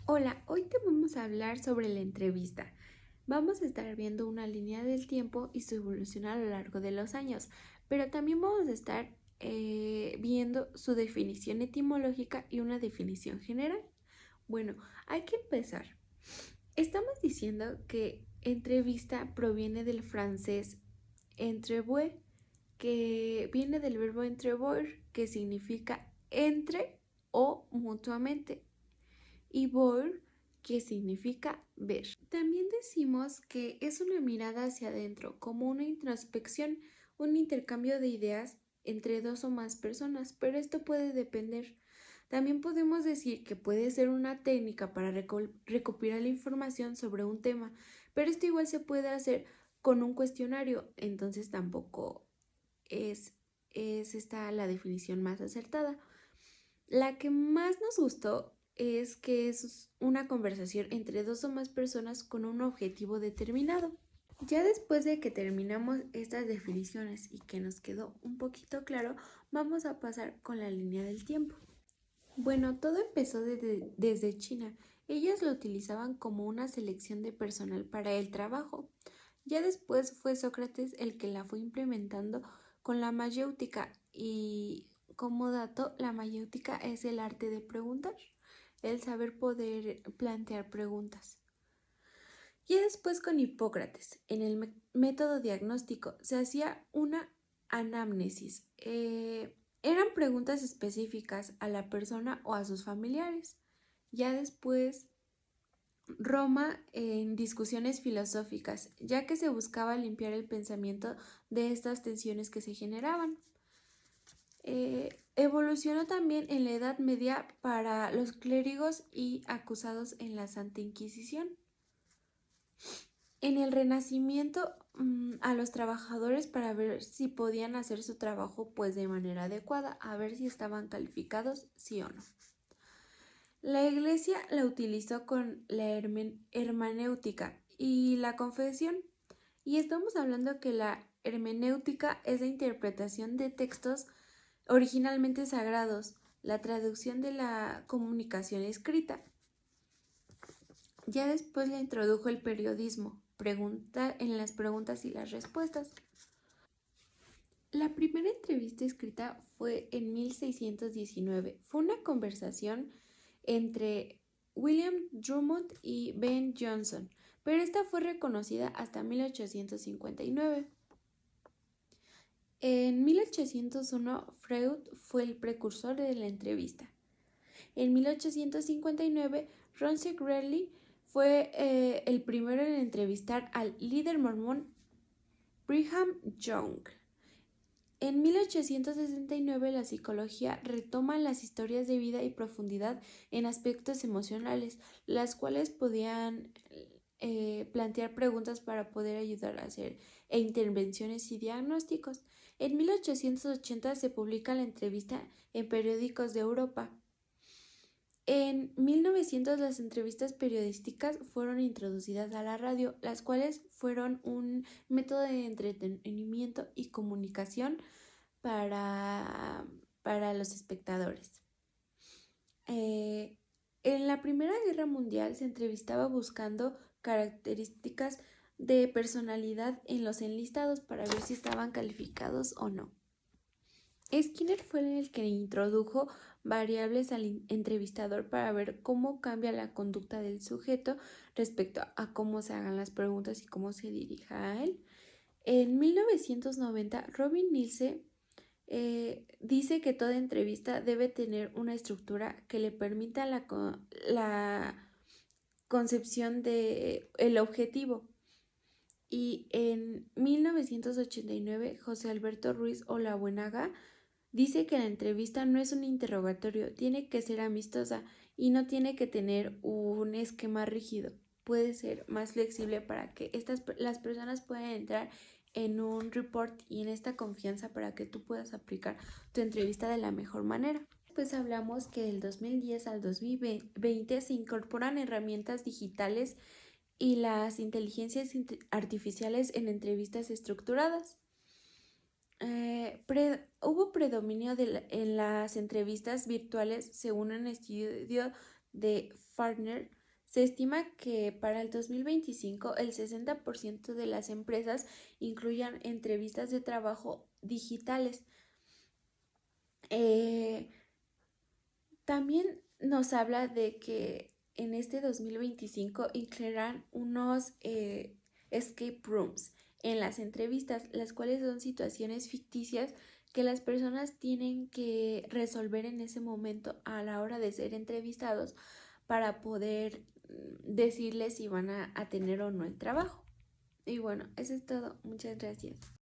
Hola, hoy te vamos a hablar sobre la entrevista. Vamos a estar viendo una línea del tiempo y su evolución a lo largo de los años, pero también vamos a estar viendo su definición etimológica y una definición general. Bueno, hay que empezar. Estamos diciendo que entrevista proviene del francés entrevue, que viene del verbo entrevoir, que significa entre o mutuamente, y voir, que significa ver. También decimos que es una mirada hacia adentro, como una introspección, un intercambio de ideas entre dos o más personas, pero esto puede depender. También podemos decir que puede ser una técnica para recopilar la información sobre un tema, pero esto igual se puede hacer con un cuestionario, entonces tampoco es esta la definición más acertada. La que más nos gustó es que es una conversación entre dos o más personas con un objetivo determinado. Ya después de que terminamos estas definiciones y que nos quedó un poquito claro, vamos a pasar con la línea del tiempo. Bueno, todo empezó desde China. Ellos lo utilizaban como una selección de personal para el trabajo. Ya después fue Sócrates el que la fue implementando con la mayéutica y como dato, la mayéutica es el arte de preguntar, el saber poder plantear preguntas. Ya después con Hipócrates, en el método diagnóstico, se hacía una anamnesis. Eran preguntas específicas a la persona o a sus familiares. Ya después Roma en discusiones filosóficas, ya que se buscaba limpiar el pensamiento de estas tensiones que se generaban. Evolucionó también en la Edad Media para los clérigos y acusados en la Santa Inquisición. En el Renacimiento, a los trabajadores para ver si podían hacer su trabajo pues de manera adecuada, a ver si estaban calificados, sí o no. La Iglesia la utilizó con la hermenéutica y la confesión, y estamos hablando que la hermenéutica es la interpretación de textos originalmente sagrados, la traducción de la comunicación escrita. Ya después le introdujo el periodismo, pregunta en las preguntas y las respuestas. La primera entrevista escrita fue en 1619. Fue una conversación entre William Drummond y Ben Jonson, pero esta fue reconocida hasta 1859. En 1801, Freud fue el precursor de la entrevista. En 1859, Ron Segrelli fue el primero en entrevistar al líder mormón Brigham Young. En 1869, la psicología retoma las historias de vida y profundidad en aspectos emocionales, las cuales podían plantear preguntas para poder ayudar a hacer intervenciones y diagnósticos. En 1880 se publica la entrevista en periódicos de Europa. En 1900 las entrevistas periodísticas fueron introducidas a la radio, las cuales fueron un método de entretenimiento y comunicación para los espectadores. En la Primera Guerra Mundial se entrevistaba buscando características de personalidad en los enlistados para ver si estaban calificados o no. Skinner fue el que introdujo variables al entrevistador para ver cómo cambia la conducta del sujeto respecto a cómo se hagan las preguntas y cómo se dirija a él. En 1990, Robin Nielsen dice que toda entrevista debe tener una estructura que le permita la concepción del objetivo. Y en 1989, José Alberto Ruiz Olabuenaga dice que la entrevista no es un interrogatorio, tiene que ser amistosa y no tiene que tener un esquema rígido. Puede ser más flexible para que las personas puedan entrar en un report y en esta confianza para que tú puedas aplicar tu entrevista de la mejor manera. Pues hablamos que del 2010 al 2020 se incorporan herramientas digitales y las inteligencias artificiales en entrevistas estructuradas. Hubo predominio en las entrevistas virtuales según un estudio de Farner, se estima que para el 2025 el 60% de las empresas incluyan entrevistas de trabajo digitales. También nos habla de que en este 2025 incluirán unos escape rooms en las entrevistas, las cuales son situaciones ficticias que las personas tienen que resolver en ese momento a la hora de ser entrevistados para poder decirles si van a tener o no el trabajo. Y bueno, eso es todo. Muchas gracias.